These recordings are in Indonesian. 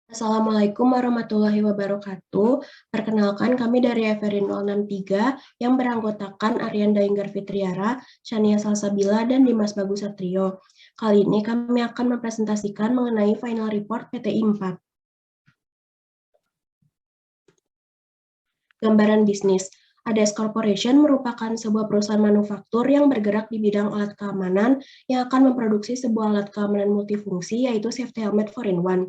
Assalamualaikum warahmatullahi wabarakatuh. Perkenalkan kami dari Everin 063 yang beranggotakan Aryan Daenggar Fitriara, Shania Salsabila, dan Dimas Bagus Satrio. Kali ini kami akan mempresentasikan mengenai final report PTI 4. Gambaran bisnis. ADS Corporation merupakan sebuah perusahaan manufaktur yang bergerak di bidang alat keamanan yang akan memproduksi sebuah alat keamanan multifungsi yaitu Safety Helmet 4-in-1.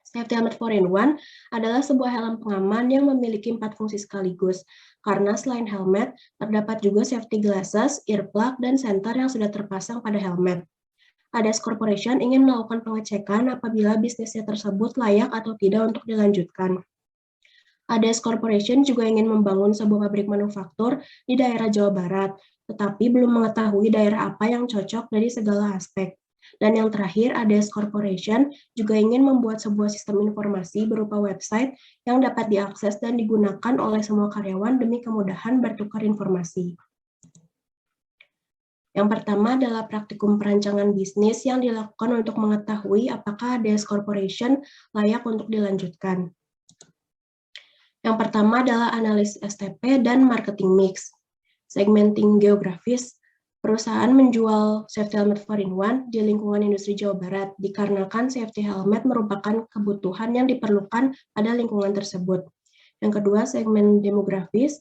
Safety Helmet 4-in-1 adalah sebuah helm pengaman yang memiliki 4 fungsi sekaligus, karena selain helmet, terdapat juga safety glasses, earplug, dan sensor yang sudah terpasang pada helmet. ADS Corporation ingin melakukan pengecekan apabila bisnisnya tersebut layak atau tidak untuk dilanjutkan. ADS Corporation juga ingin membangun sebuah pabrik manufaktur di daerah Jawa Barat, tetapi belum mengetahui daerah apa yang cocok dari segala aspek. Dan yang terakhir, ADS Corporation juga ingin membuat sebuah sistem informasi berupa website yang dapat diakses dan digunakan oleh semua karyawan demi kemudahan bertukar informasi. Yang pertama adalah praktikum perancangan bisnis yang dilakukan untuk mengetahui apakah ADS Corporation layak untuk dilanjutkan. Yang pertama adalah analisis STP dan marketing mix. Segmenting geografis, perusahaan menjual safety helmet 4-in-1 di lingkungan industri Jawa Barat dikarenakan safety helmet merupakan kebutuhan yang diperlukan pada lingkungan tersebut. Yang kedua, segmen demografis,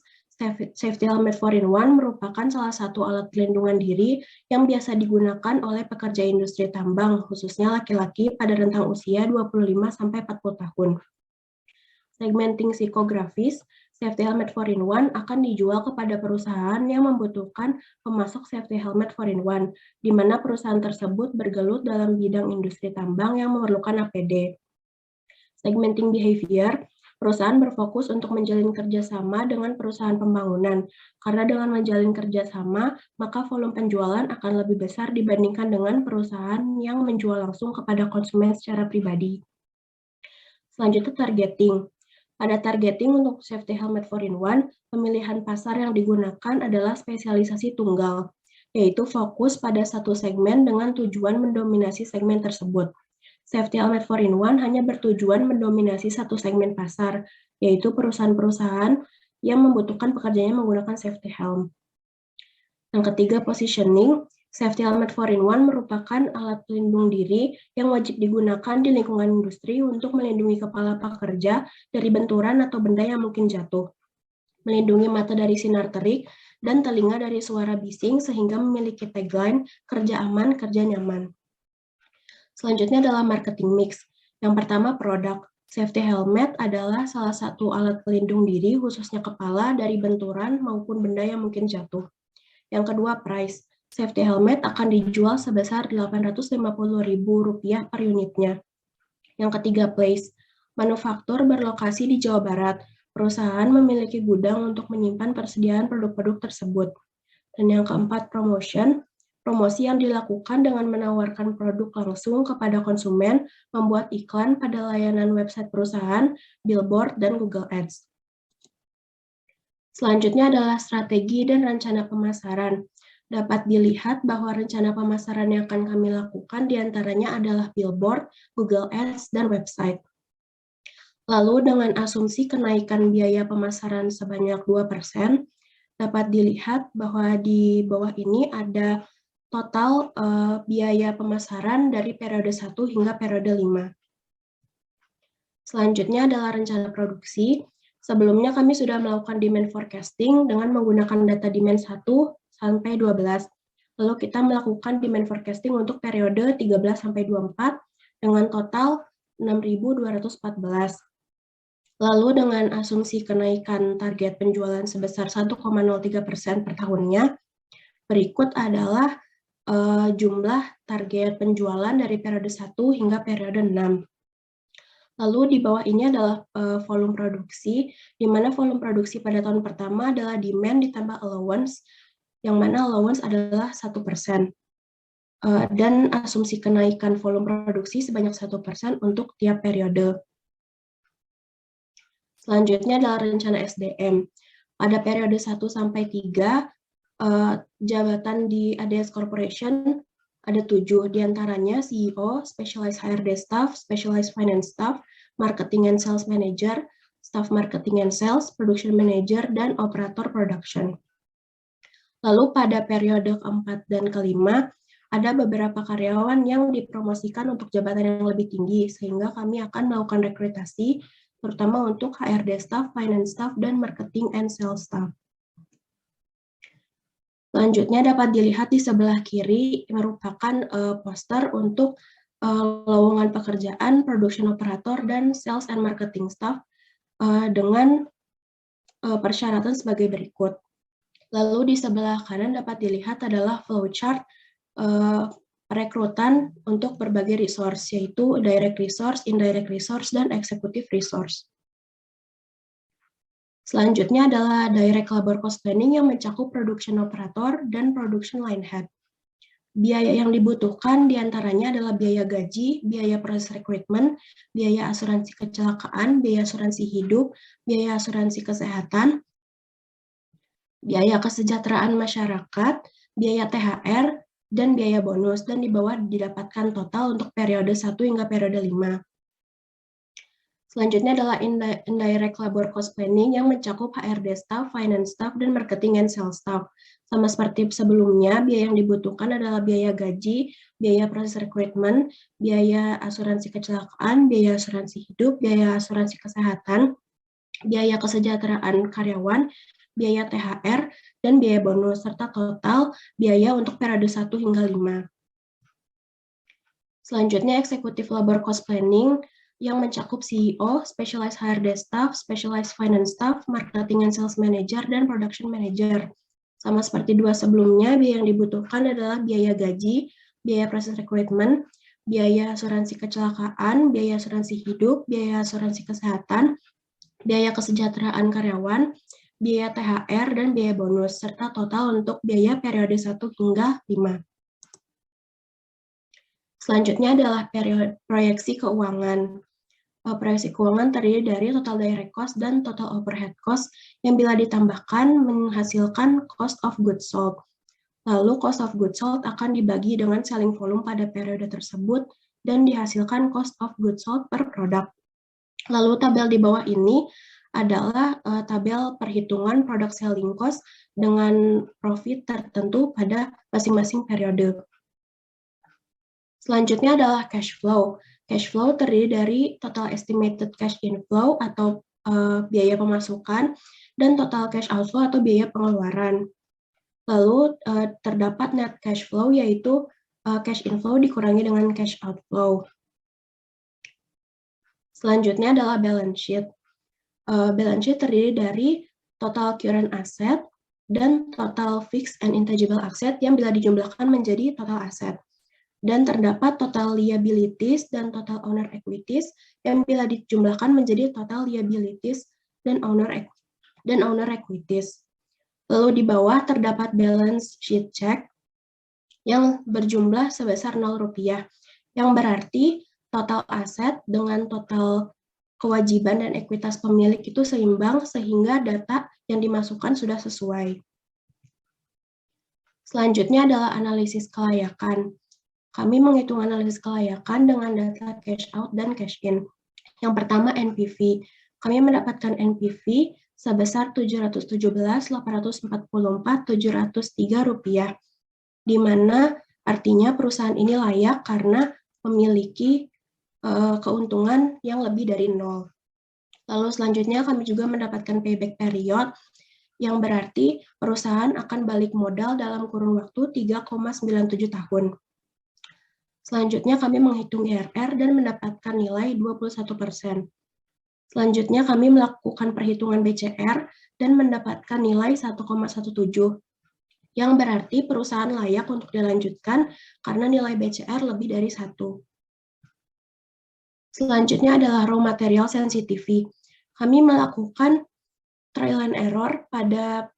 safety helmet 4-in-1 merupakan salah satu alat pelindungan diri yang biasa digunakan oleh pekerja industri tambang, khususnya laki-laki pada rentang usia 25-40 tahun. Segmenting psikografis, safety helmet 4-in-1 akan dijual kepada perusahaan yang membutuhkan pemasok safety helmet 4-in-1, di mana perusahaan tersebut bergelut dalam bidang industri tambang yang memerlukan APD. Segmenting behavior, perusahaan berfokus untuk menjalin kerjasama dengan perusahaan pembangunan, karena dengan menjalin kerjasama, maka volume penjualan akan lebih besar dibandingkan dengan perusahaan yang menjual langsung kepada konsumen secara pribadi. Selanjutnya, targeting. Pada targeting untuk safety helmet 4-in-1, pemilihan pasar yang digunakan adalah spesialisasi tunggal, yaitu fokus pada satu segmen dengan tujuan mendominasi segmen tersebut. Safety helmet 4-in-1 hanya bertujuan mendominasi satu segmen pasar, yaitu perusahaan-perusahaan yang membutuhkan pekerjanya menggunakan safety helm. Yang ketiga, positioning. Safety helmet 4-in-1 merupakan alat pelindung diri yang wajib digunakan di lingkungan industri untuk melindungi kepala pekerja dari benturan atau benda yang mungkin jatuh, melindungi mata dari sinar terik, dan telinga dari suara bising sehingga memiliki tagline, kerja aman, kerja nyaman. Selanjutnya adalah marketing mix. Yang pertama, produk. Safety helmet adalah salah satu alat pelindung diri, khususnya kepala, dari benturan maupun benda yang mungkin jatuh. Yang kedua, price. Safety helmet akan dijual sebesar Rp850.000 per unitnya. Yang ketiga, place. Manufaktur berlokasi di Jawa Barat. Perusahaan memiliki gudang untuk menyimpan persediaan produk-produk tersebut. Dan yang keempat, promotion. Promosi yang dilakukan dengan menawarkan produk langsung kepada konsumen, membuat iklan pada layanan website perusahaan, billboard, dan Google Ads. Selanjutnya adalah strategi dan rencana pemasaran. Dapat dilihat bahwa rencana pemasaran yang akan kami lakukan diantaranya adalah billboard, Google Ads, dan website. Lalu dengan asumsi kenaikan biaya pemasaran sebanyak 2%, dapat dilihat bahwa di bawah ini ada total biaya pemasaran dari periode 1 hingga periode 5. Selanjutnya adalah rencana produksi. Sebelumnya kami sudah melakukan demand forecasting dengan menggunakan data demand 1 sampai 12. Lalu kita melakukan demand forecasting untuk periode 13 sampai 24 dengan total 6.214. Lalu dengan asumsi kenaikan target penjualan sebesar 1,03% per tahunnya, berikut adalah jumlah target penjualan dari periode 1 hingga periode 6. Lalu di bawah ini adalah volume produksi, di mana volume produksi pada tahun pertama adalah demand ditambah allowance, yang mana allowance adalah 1%. Dan asumsi kenaikan volume produksi sebanyak 1% untuk tiap periode. Selanjutnya adalah rencana SDM. Pada periode 1 sampai 3, jabatan di ADS Corporation ada 7, diantaranya CEO, Specialized HRD Staff, Specialized Finance Staff, marketing and sales manager, staff marketing and sales, production manager, dan operator production. Lalu pada periode keempat dan kelima, ada beberapa karyawan yang dipromosikan untuk jabatan yang lebih tinggi, sehingga kami akan melakukan rekrutasi, terutama untuk HRD staff, finance staff, dan marketing and sales staff. Selanjutnya dapat dilihat di sebelah kiri merupakan poster untuk lowongan pekerjaan, production operator, dan sales and marketing staff dengan persyaratan sebagai berikut. Lalu di sebelah kanan dapat dilihat adalah flowchart perekrutan untuk berbagai resource, yaitu direct resource, indirect resource, dan executive resource. Selanjutnya adalah direct labor cost planning yang mencakup production operator dan production line head. Biaya yang dibutuhkan diantaranya adalah biaya gaji, biaya proses rekrutmen, biaya asuransi kecelakaan, biaya asuransi hidup, biaya asuransi kesehatan, biaya kesejahteraan masyarakat, biaya THR, dan biaya bonus, dan di bawah didapatkan total untuk periode 1 hingga periode 5. Selanjutnya adalah indirect labor cost planning yang mencakup HRD staff, finance staff, dan marketing and sales staff. Sama seperti sebelumnya, biaya yang dibutuhkan adalah biaya gaji, biaya proses rekrutmen, biaya asuransi kecelakaan, biaya asuransi hidup, biaya asuransi kesehatan, biaya kesejahteraan karyawan, biaya THR, dan biaya bonus, serta total biaya untuk periode 1 hingga 5. Selanjutnya, executive labor cost planning yang mencakup CEO, specialized HRD staff, specialized finance staff, marketing and sales manager, dan production manager. Sama seperti dua sebelumnya, biaya yang dibutuhkan adalah biaya gaji, biaya proses rekrutmen, biaya asuransi kecelakaan, biaya asuransi hidup, biaya asuransi kesehatan, biaya kesejahteraan karyawan, biaya THR, dan biaya bonus, serta total untuk biaya periode 1 hingga 5. Selanjutnya adalah proyeksi keuangan. Proyeksi keuangan terdiri dari total direct cost dan total overhead cost yang bila ditambahkan menghasilkan cost of goods sold. Lalu cost of goods sold akan dibagi dengan selling volume pada periode tersebut dan dihasilkan cost of goods sold per produk. Lalu tabel di bawah ini adalah tabel perhitungan product selling cost dengan profit tertentu pada masing-masing periode. Selanjutnya adalah cash flow. Cash flow terdiri dari total estimated cash inflow atau biaya pemasukan dan total cash outflow atau biaya pengeluaran. Lalu terdapat net cash flow yaitu cash inflow dikurangi dengan cash outflow. Selanjutnya adalah balance sheet. Balance sheet terdiri dari total current asset dan total fixed and intangible asset yang bila dijumlahkan menjadi total asset. Dan terdapat total liabilities dan total owner equities yang bila dijumlahkan menjadi total liabilities dan owner equities. Lalu di bawah terdapat balance sheet check yang berjumlah sebesar Rp0, yang berarti total aset dengan total kewajiban dan ekuitas pemilik itu seimbang sehingga data yang dimasukkan sudah sesuai. Selanjutnya adalah analisis kelayakan. Kami menghitung analisis kelayakan dengan data cash out dan cash in. Yang pertama NPV. Kami mendapatkan NPV sebesar Rp717.844.703, di mana artinya perusahaan ini layak karena memiliki keuntungan yang lebih dari 0. Lalu selanjutnya kami juga mendapatkan payback period, yang berarti perusahaan akan balik modal dalam kurun waktu 3,97 tahun. Selanjutnya kami menghitung IRR dan mendapatkan nilai 21%. Selanjutnya kami melakukan perhitungan BCR dan mendapatkan nilai 1,17, yang berarti perusahaan layak untuk dilanjutkan karena nilai BCR lebih dari 1. Selanjutnya adalah raw material sensitivity. Kami melakukan trial and error pada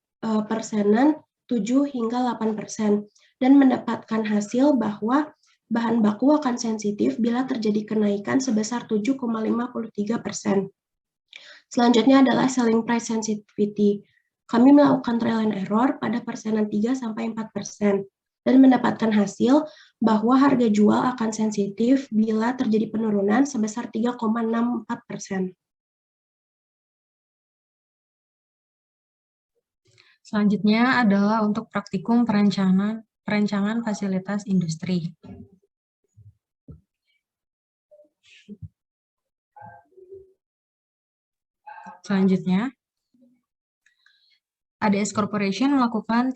persenan 7 hingga 8% dan mendapatkan hasil bahwa bahan baku akan sensitif bila terjadi kenaikan sebesar 7,53%. Selanjutnya adalah selling price sensitivity. Kami melakukan trial and error pada persenan 3-4%. dan mendapatkan hasil bahwa harga jual akan sensitif bila terjadi penurunan sebesar 3,64%. Selanjutnya adalah untuk praktikum perancangan fasilitas industri. Selanjutnya, ADS Corporation menentukan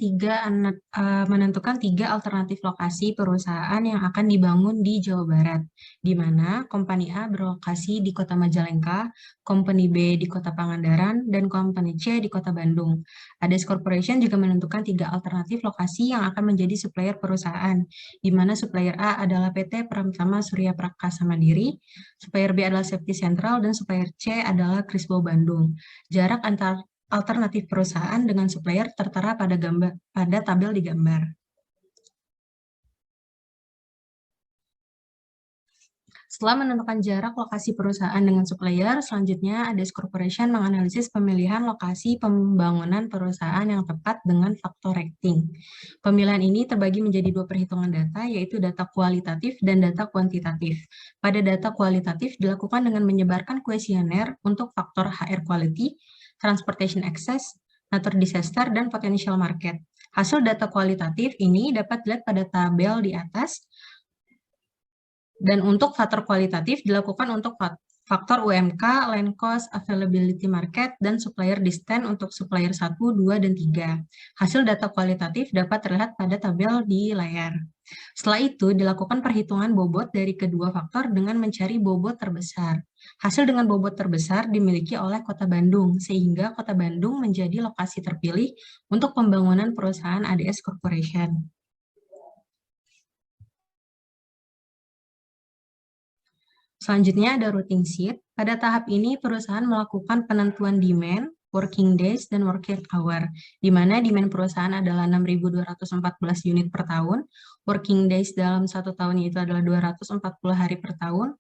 tiga alternatif lokasi perusahaan yang akan dibangun di Jawa Barat, di mana Company A berlokasi di Kota Majalengka, Company B di Kota Pangandaran, dan Company C di Kota Bandung. ADS Corporation juga menentukan tiga alternatif lokasi yang akan menjadi supplier perusahaan, di mana supplier A adalah PT Pramtama Surya Prakasa Mandiri, supplier B adalah Safety Central, dan supplier C adalah Crispo Bandung. Jarak antar alternatif perusahaan dengan supplier tertera pada tabel di gambar. Setelah menentukan jarak lokasi perusahaan dengan supplier, selanjutnya ADS Corporation menganalisis pemilihan lokasi pembangunan perusahaan yang tepat dengan faktor rating. Pemilihan ini terbagi menjadi dua perhitungan data, yaitu data kualitatif dan data kuantitatif. Pada data kualitatif dilakukan dengan menyebarkan kuesioner untuk faktor HR quality, transportation access, natural disaster, dan potential market. Hasil data kualitatif ini dapat dilihat pada tabel di atas, dan untuk faktor kualitatif dilakukan untuk faktor UMK, line cost, availability market, dan supplier distance untuk supplier 1, 2, dan 3. Hasil data kualitatif dapat terlihat pada tabel di layar. Setelah itu, dilakukan perhitungan bobot dari kedua faktor dengan mencari bobot terbesar. Hasil dengan bobot terbesar dimiliki oleh Kota Bandung, sehingga Kota Bandung menjadi lokasi terpilih untuk pembangunan perusahaan ADS Corporation. Selanjutnya ada routing sheet. Pada tahap ini, perusahaan melakukan penentuan demand, working days, dan working hour, di mana demand perusahaan adalah 6.214 unit per tahun, working days dalam satu tahun itu adalah 240 hari per tahun,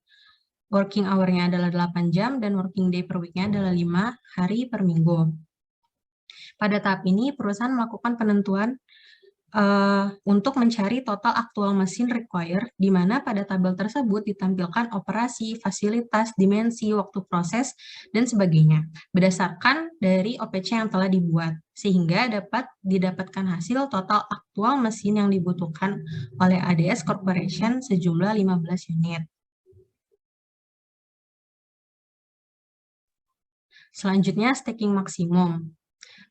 working hour-nya adalah 8 jam, dan working day per week-nya adalah 5 hari per minggu. Pada tahap ini, perusahaan melakukan penentuan untuk mencari total aktual mesin required, di mana pada tabel tersebut ditampilkan operasi, fasilitas, dimensi, waktu proses, dan sebagainya, berdasarkan dari OPC yang telah dibuat, sehingga dapat didapatkan hasil total aktual mesin yang dibutuhkan oleh ADS Corporation sejumlah 15 unit. Selanjutnya, stacking maksimum.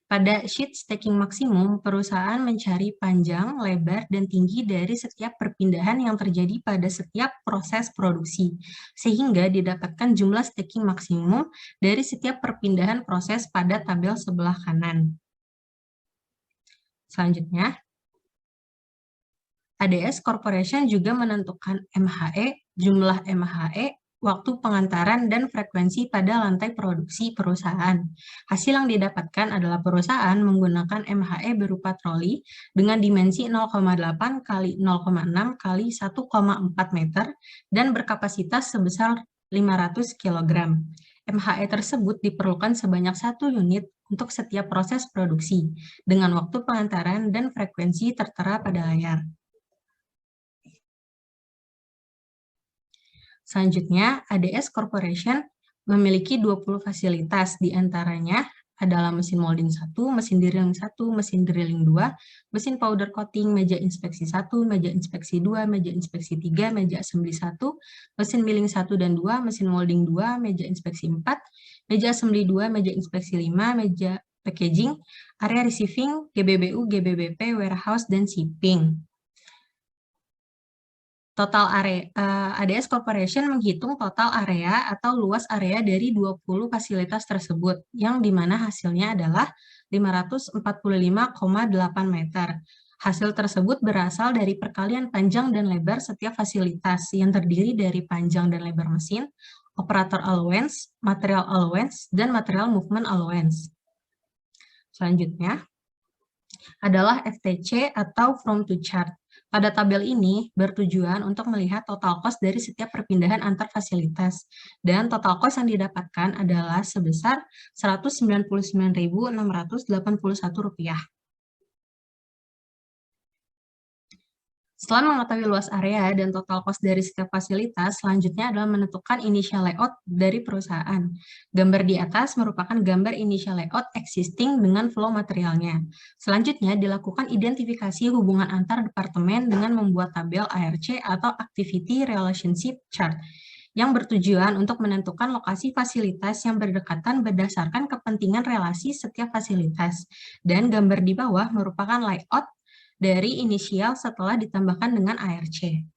Pada sheet stacking maksimum, perusahaan mencari panjang, lebar, dan tinggi dari setiap perpindahan yang terjadi pada setiap proses produksi, sehingga didapatkan jumlah stacking maksimum dari setiap perpindahan proses pada tabel sebelah kanan. Selanjutnya, ADS Corporation juga menentukan MHE, jumlah MHE, waktu pengantaran, dan frekuensi pada lantai produksi perusahaan. Hasil yang didapatkan adalah perusahaan menggunakan MHE berupa troli dengan dimensi 0,8 kali 0,6 kali 1,4 meter dan berkapasitas sebesar 500 kg. MHE tersebut diperlukan sebanyak 1 unit untuk setiap proses produksi, dengan waktu pengantaran dan frekuensi tertera pada layar. Selanjutnya, ADS Corporation memiliki 20 fasilitas, diantaranya adalah mesin molding 1, mesin drilling 1, mesin drilling 2, mesin powder coating, meja inspeksi 1, meja inspeksi 2, meja inspeksi 3, meja assembly 1, mesin milling 1 dan 2, mesin molding 2, meja inspeksi 4, meja assembly 2, meja inspeksi 5, meja packaging, area receiving, GBBU, GBBP, warehouse, dan shipping. Total area ADS Corporation menghitung total area atau luas area dari 20 fasilitas tersebut, yang dimana hasilnya adalah 545,8 meter. Hasil tersebut berasal dari perkalian panjang dan lebar setiap fasilitas yang terdiri dari panjang dan lebar mesin, operator allowance, material allowance, dan material movement allowance. Selanjutnya adalah FTC atau from to chart. Pada tabel ini bertujuan untuk melihat total cost dari setiap perpindahan antar fasilitas, dan total cost yang didapatkan adalah sebesar Rp199.681. Setelah mengetahui luas area dan total cost dari setiap fasilitas, selanjutnya adalah menentukan initial layout dari perusahaan. Gambar di atas merupakan gambar initial layout existing dengan flow materialnya. Selanjutnya dilakukan identifikasi hubungan antar departemen dengan membuat tabel ARC atau Activity Relationship Chart yang bertujuan untuk menentukan lokasi fasilitas yang berdekatan berdasarkan kepentingan relasi setiap fasilitas. Dan gambar di bawah merupakan layout dari inisial setelah ditambahkan dengan ARC.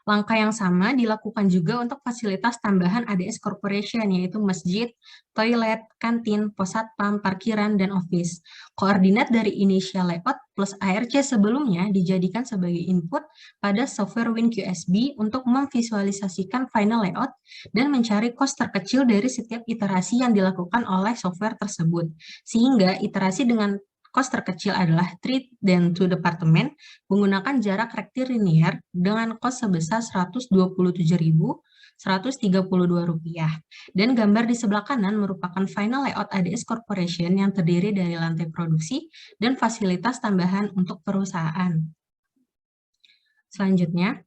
Langkah yang sama dilakukan juga untuk fasilitas tambahan ADS Corporation, yaitu masjid, toilet, kantin, pos satpam, parkiran, dan office. Koordinat dari initial layout plus ARC sebelumnya dijadikan sebagai input pada software WinQSB untuk memvisualisasikan final layout dan mencari cost terkecil dari setiap iterasi yang dilakukan oleh software tersebut. Sehingga iterasi dengan cost terkecil adalah treat dan to departemen menggunakan jarak rektilinear dengan kos sebesar Rp127.132. Dan gambar di sebelah kanan merupakan final layout ADS Corporation yang terdiri dari lantai produksi dan fasilitas tambahan untuk perusahaan. Selanjutnya,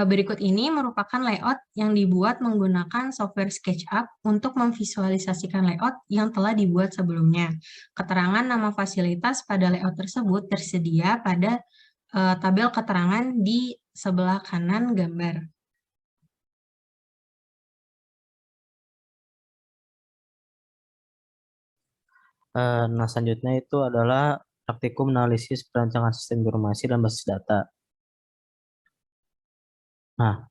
berikut ini merupakan layout yang dibuat menggunakan software SketchUp untuk memvisualisasikan layout yang telah dibuat sebelumnya. Keterangan nama fasilitas pada layout tersebut tersedia pada tabel keterangan di sebelah kanan gambar. Nah, selanjutnya itu adalah praktikum analisis perancangan sistem informasi dan basis data. Nah,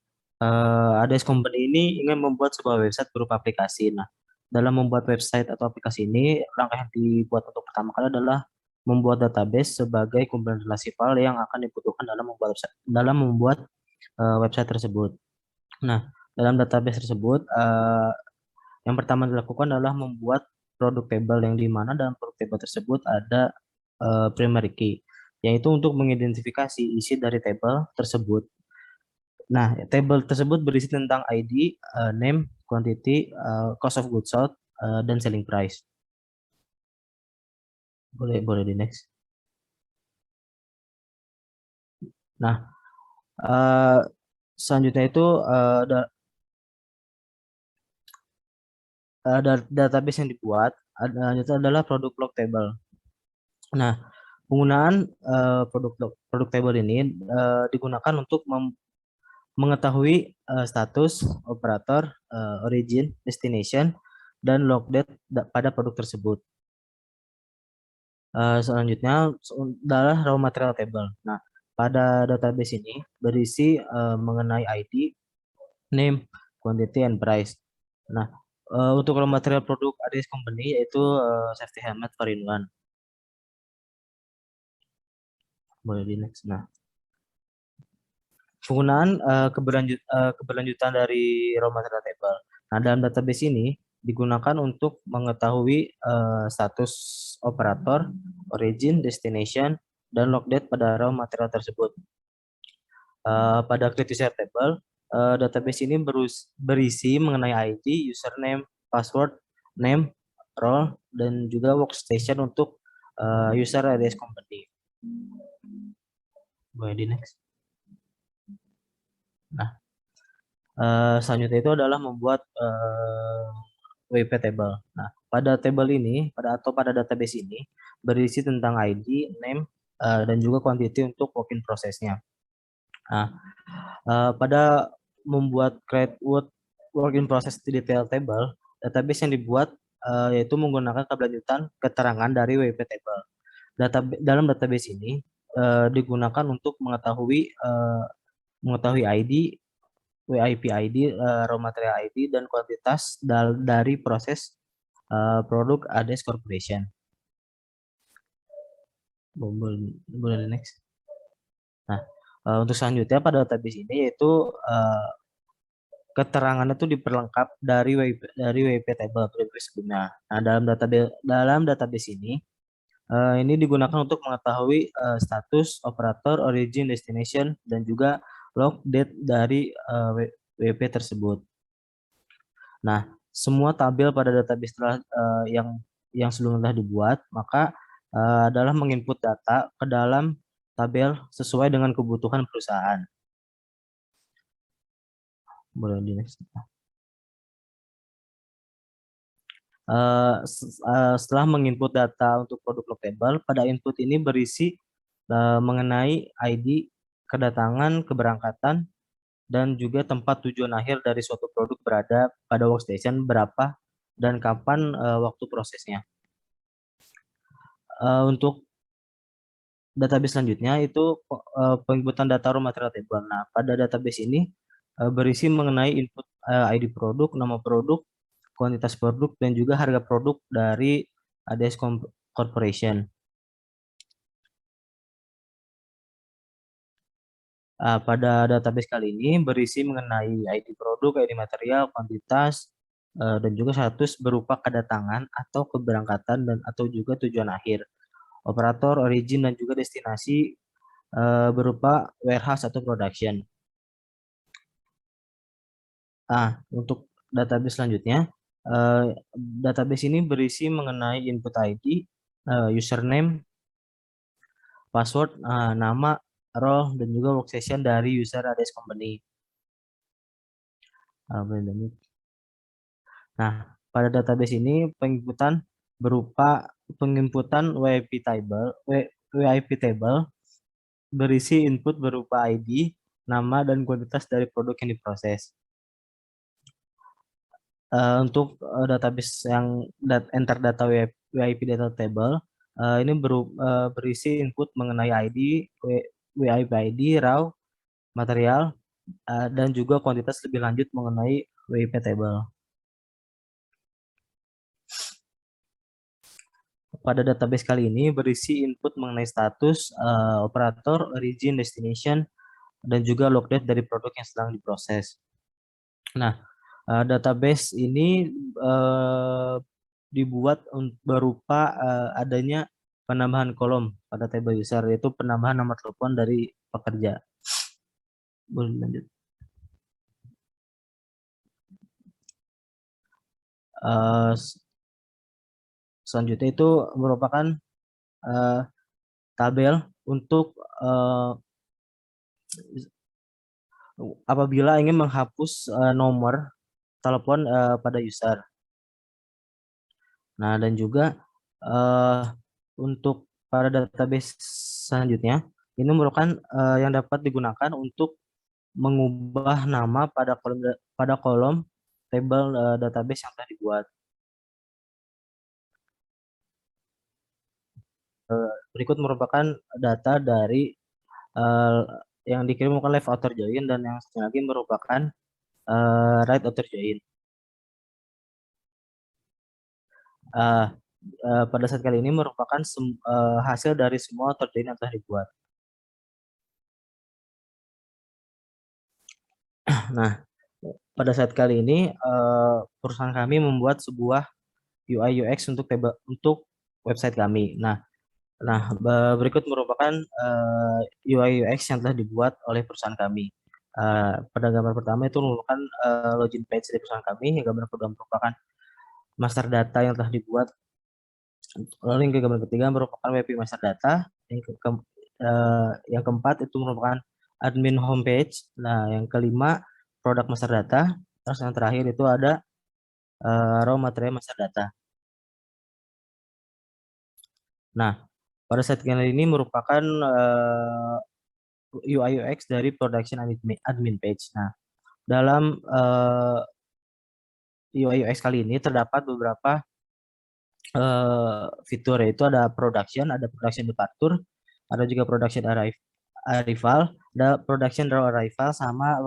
ADS Company ini ingin membuat sebuah website berupa aplikasi. Nah, dalam membuat website atau aplikasi ini, langkah yang dibuat untuk pertama kali adalah membuat database sebagai kumpulan relasi file yang akan dibutuhkan dalam membuat website tersebut. Nah, dalam database tersebut, yang pertama dilakukan adalah membuat produk table yang dimana dalam produk table tersebut ada primary key, yaitu untuk mengidentifikasi isi dari table tersebut. Nah, table tersebut berisi tentang ID, name, quantity, cost of goods sold, dan selling price. Boleh di next. Nah, selanjutnya itu database yang dibuat itu adalah produk log table. Nah, penggunaan produk table ini digunakan untuk mengetahui status, operator, origin, destination, dan log date pada produk tersebut. Selanjutnya adalah raw material table. Nah, pada database ini berisi mengenai ID, name, quantity, and price. Nah, untuk raw material produk ADS Company yaitu safety helmet 4-in-1. Boleh di next. Nah, penggunaan keberlanjutan dari raw material table. Nah, dalam database ini digunakan untuk mengetahui status operator, origin, destination, dan log date pada raw material tersebut. Pada create user table, database ini berisi mengenai ID, username, password, name, role, dan juga workstation untuk user ADS Company. Boleh di next. Nah, selanjutnya itu adalah membuat WP table. Nah, pada table ini, pada database ini berisi tentang ID, name, dan juga quantity untuk work in process-nya. Nah, pada membuat create work in process detail table, database yang dibuat yaitu menggunakan keberlanjutan keterangan dari WP table. Dalam database ini digunakan untuk mengetahui ID, WIP ID, raw material ID, dan kuantitas dari proses produk ADS Corporation. Boleh next. Nah, untuk selanjutnya pada database ini yaitu keterangannya itu diperlengkap dari WP table sebelumnya. Nah, dalam database ini digunakan untuk mengetahui status, operator, origin, destination, dan juga log date dari WP tersebut. Nah, semua tabel pada database yang sebelumnya dibuat, maka adalah menginput data ke dalam tabel sesuai dengan kebutuhan perusahaan. Boleh di next. Setelah menginput data untuk produk lockable, pada input ini berisi mengenai ID, kedatangan, keberangkatan, dan juga tempat tujuan akhir dari suatu produk berada pada workstation berapa dan kapan waktu prosesnya. Untuk database selanjutnya itu penginputan data raw material table. Nah, pada database ini berisi mengenai input ID produk, nama produk, kuantitas produk, dan juga harga produk dari ADS Corporation. Pada database kali ini berisi mengenai ID produk, ID material, kuantitas, dan juga status berupa kedatangan atau keberangkatan dan atau juga tujuan akhir. Operator, origin, dan juga destinasi berupa warehouse atau production. Untuk database selanjutnya, database ini berisi mengenai input ID, username, password, nama, role, dan juga workstation dari user ADS company. Nah, pada database ini penginputan berupa penginputan WIP table berisi input berupa ID, nama, dan kuantitas dari produk yang diproses. Untuk database yang enter data WIP data table, ini berisi input mengenai ID, WIP ID, raw, material, dan juga kuantitas lebih lanjut mengenai WIP table. Pada database kali ini berisi input mengenai status, operator, origin, destination, dan juga log date dari produk yang sedang diproses. Nah, database ini dibuat berupa adanya penambahan kolom pada table user, yaitu penambahan nomor telepon dari pekerja. Boleh lanjut. Selanjutnya itu merupakan tabel untuk apabila ingin menghapus nomor telepon pada user. Nah, dan juga untuk pada database selanjutnya, ini merupakan yang dapat digunakan untuk mengubah nama pada kolom table database yang telah dibuat. Berikut merupakan data dari yang dikirim merupakan live author join dan yang satu lagi merupakan write author join. Pada saat kali ini merupakan hasil dari semua author join yang telah dibuat. Nah, pada saat kali ini perusahaan kami membuat sebuah UI UX untuk website kami. Nah, berikut merupakan UI UX yang telah dibuat oleh perusahaan kami. Pada gambar pertama itu merupakan login page dari perusahaan kami. Yang gambar kedua merupakan master data yang telah dibuat. Lalu yang gambar ketiga merupakan WP master data. Yang keempat itu merupakan admin homepage. Nah, yang kelima produk master data. Terus yang terakhir itu ada raw material master data. Nah, pada saat ini merupakan UI UX dari production admin page. Nah, dalam UI UX kali ini terdapat beberapa fitur, yaitu ada production departure, ada juga production arrival, ada production raw arrival, sama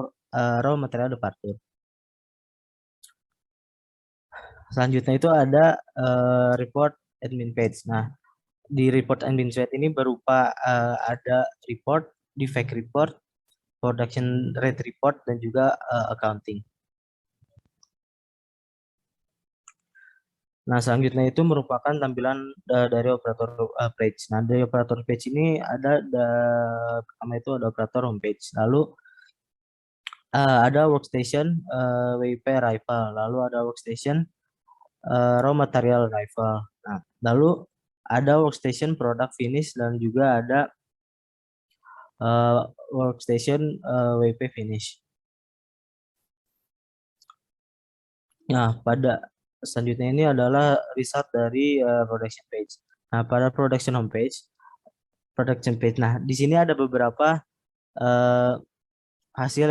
raw material departure. Selanjutnya itu ada report admin page. Nah, di report admin page ini berupa ada report, defect report, production rate report, dan juga accounting. Nah, selanjutnya itu merupakan tampilan dari operator page. Nah, dari operator page ini ada pertama itu ada operator homepage, lalu ada workstation WIP arrival, lalu ada workstation raw material arrival. Nah, lalu ada workstation product finish dan juga ada workstation WP finish. Nah, pada selanjutnya ini adalah result dari production page. Nah, pada production homepage, nah di sini ada beberapa hasil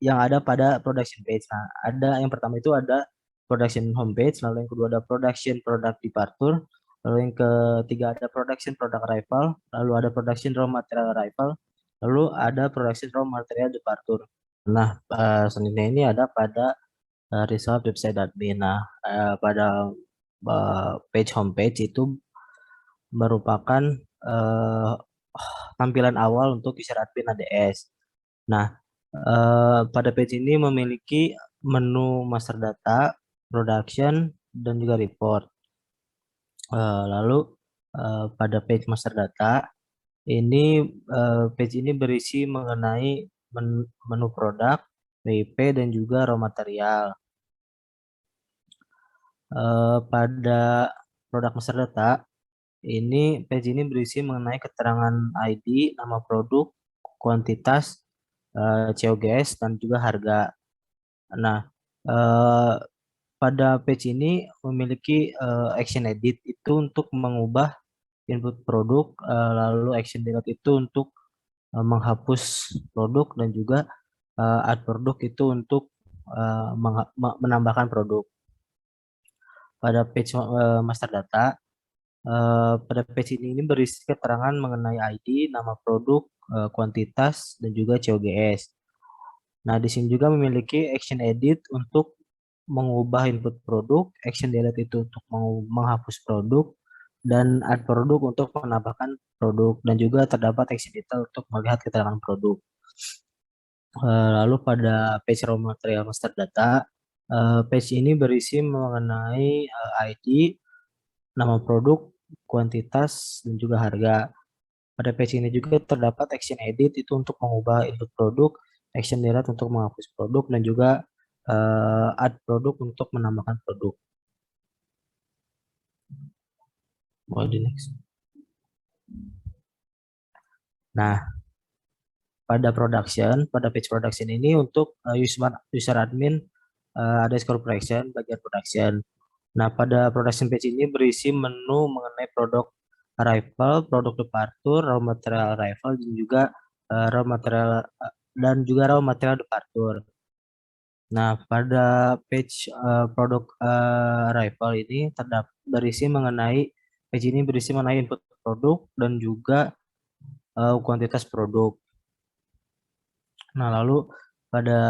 yang ada pada production page. Nah, ada yang pertama itu ada production homepage, lalu yang kedua ada production product departure, lalu yang ketiga ada production product arrival, lalu ada production raw material arrival, lalu ada production raw material departure. Nah, selanjutnya ini ada pada result website admin. Nah, pada page homepage itu merupakan tampilan awal untuk user admin ADS. Nah, pada page ini memiliki menu master data, production, dan juga report. Lalu pada page master data ini page ini berisi mengenai menu produk, WP, dan juga raw material. Pada produk master data ini page ini berisi mengenai keterangan ID, nama produk, kuantitas, COGS, dan juga harga. Nah, pada page ini memiliki action edit itu untuk mengubah input produk, lalu action delete itu untuk menghapus produk, dan juga add produk itu untuk menambahkan produk. Pada page master data, pada page ini berisi keterangan mengenai ID, nama produk, kuantitas, dan juga COGS. Nah, di sini juga memiliki action edit untuk mengubah input produk, action delete itu untuk menghapus produk, dan add produk untuk menambahkan produk, dan juga terdapat action detail untuk melihat keterangan produk. Lalu pada page raw material master data, page ini berisi mengenai ID, nama produk, kuantitas, dan juga harga. Pada page ini juga terdapat action edit itu untuk mengubah input produk, action delete untuk menghapus produk, dan juga add produk untuk menambahkan produk. Mau di next. Nah, pada page production ini untuk user admin ada corporation bagian production. Nah, pada production page ini berisi menu mengenai produk arrival, produk departure, raw material arrival, dan juga raw material departure. Nah, pada page produk arrival ini berisi mengenai input produk dan juga kuantitas produk. Nah, lalu pada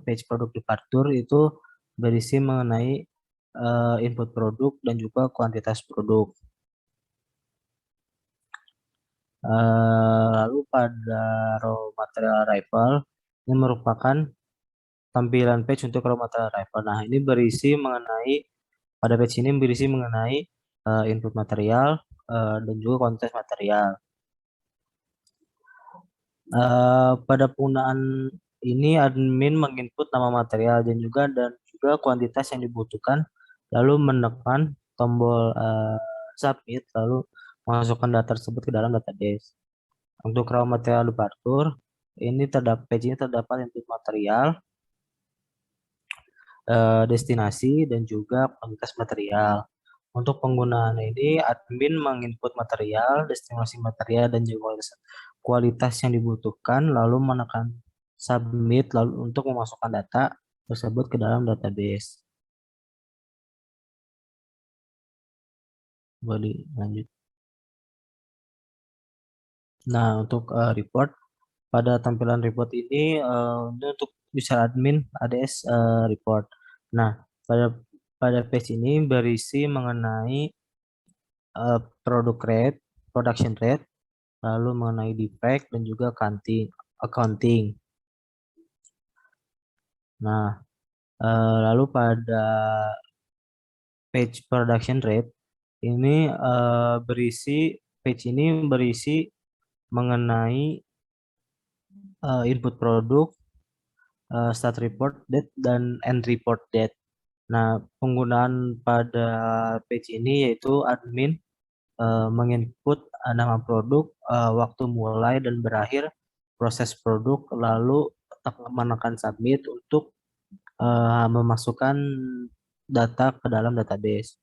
page produk departure itu berisi mengenai input produk dan juga kuantitas produk. Lalu pada raw material arrival ini merupakan tampilan page untuk raw material arrival. Nah, ini pada page ini berisi mengenai input material dan juga kuantitas material. Pada penggunaan ini admin menginput nama material dan juga kuantitas yang dibutuhkan, lalu menekan tombol submit, lalu masukkan data tersebut ke dalam database. Untuk raw material departure, page ini terdapat input material, destinasi, dan juga kuantitas material. Untuk penggunaan ini, admin menginput material, destinasi material, dan juga kualitas yang dibutuhkan, lalu menekan submit lalu untuk memasukkan data tersebut ke dalam database. Boleh lanjut. Nah, untuk report, pada tampilan report ini untuk user admin ADS report. Nah, pada page ini berisi mengenai production rate, lalu mengenai defect, dan juga accounting. Nah, lalu pada page production rate ini page ini berisi mengenai input produk, start report date, dan end report date. Nah, penggunaan pada page ini yaitu admin menginput nama produk, waktu mulai dan berakhir proses produk, lalu menekan submit untuk memasukkan data ke dalam database.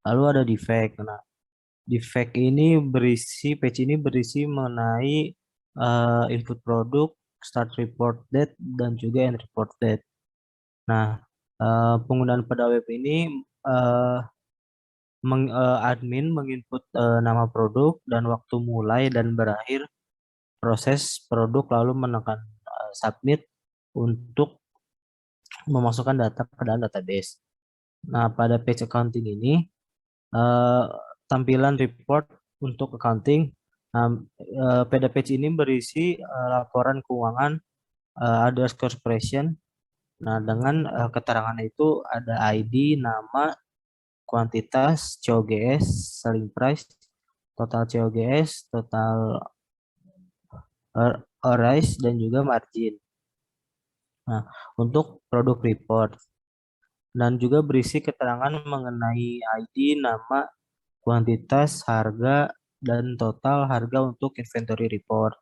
Lalu ada defect. Nah, defect ini page ini berisi mengenai input produk, start report date, dan juga end report date. Nah, penggunaan pada web ini admin menginput nama produk dan waktu mulai dan berakhir proses produk, lalu menekan submit untuk memasukkan data ke dalam database. Nah, pada page accounting ini tampilan report untuk accounting. Nah, pada page ini berisi laporan keuangan, ada corporation. Nah, dengan keterangan itu ada ID, nama, kuantitas, COGS, selling price, total COGS, total arise, dan juga margin. Nah, untuk produk report. Dan juga berisi keterangan mengenai ID, nama, kuantitas, harga, dan total harga untuk inventory report.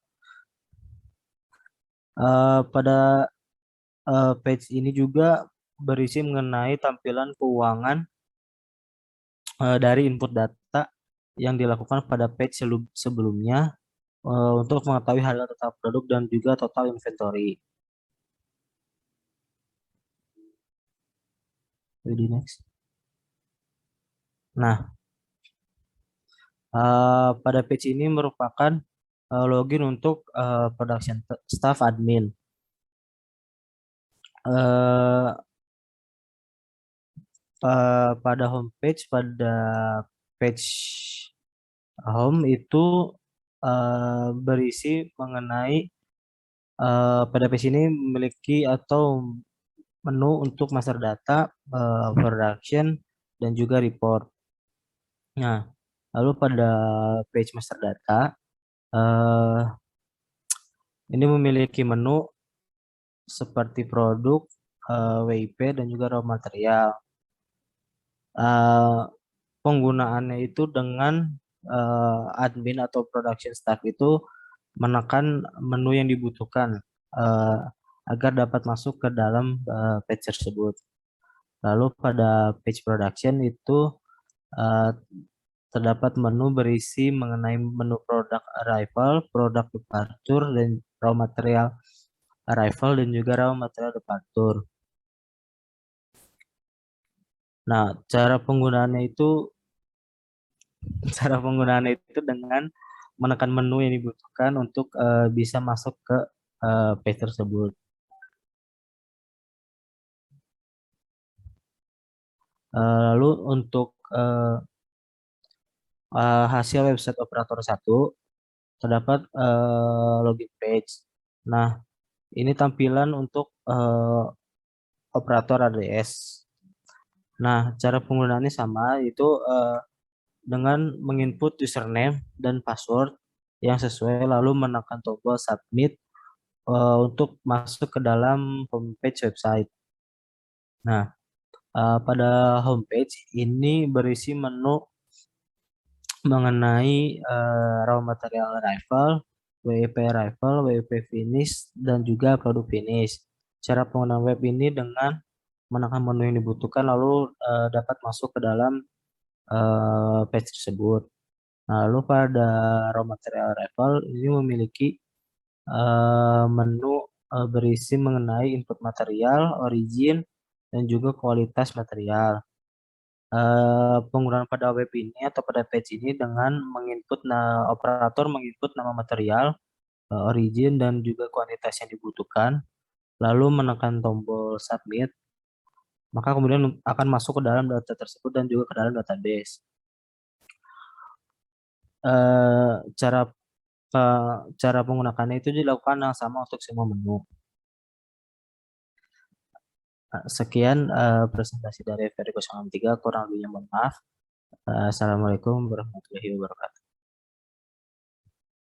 Pada page ini juga berisi mengenai tampilan keuangan dari input data yang dilakukan pada page sebelumnya untuk mengetahui harga total produk dan juga total inventory. Jadi next. Nah, pada page ini merupakan login untuk production staff admin. Pada homepage, pada page home itu berisi mengenai pada page ini memiliki atau menu untuk master data, production, dan juga report. Nah, lalu pada page master data ini memiliki menu seperti produk, WIP, dan juga raw material. Penggunaannya itu dengan admin atau production staff itu menekan menu yang dibutuhkan agar dapat masuk ke dalam page tersebut. Lalu pada page production itu terdapat menu berisi mengenai menu produk arrival, produk departure, dan raw material arrival, dan juga raw material departure. Nah, cara penggunaannya itu dengan menekan menu yang dibutuhkan untuk bisa masuk ke page tersebut. Lalu untuk hasil website operator 1 terdapat login page. Nah, ini tampilan untuk operator ADS. Nah, cara penggunaannya sama, yaitu dengan menginput username dan password yang sesuai, lalu menekan tombol submit untuk masuk ke dalam homepage website. Nah, pada homepage ini berisi menu mengenai raw material arrival, WIP arrival, WIP finish, dan juga produk finish. Cara penggunaan web ini dengan menekan menu yang dibutuhkan, lalu dapat masuk ke dalam page tersebut. Nah, lalu pada raw material arrival ini memiliki menu berisi mengenai input material, origin, dan juga kualitas material. Penggunaan pada web ini atau pada page ini dengan operator menginput nama material, origin, dan juga kuantitas yang dibutuhkan, lalu menekan tombol submit, maka kemudian akan masuk ke dalam data tersebut dan juga ke dalam database. Cara penggunakannya itu dilakukan yang sama untuk semua menu. Sekian presentasi dari FRI 03, kurang lebihnya mohon maaf. Assalamualaikum warahmatullahi wabarakatuh.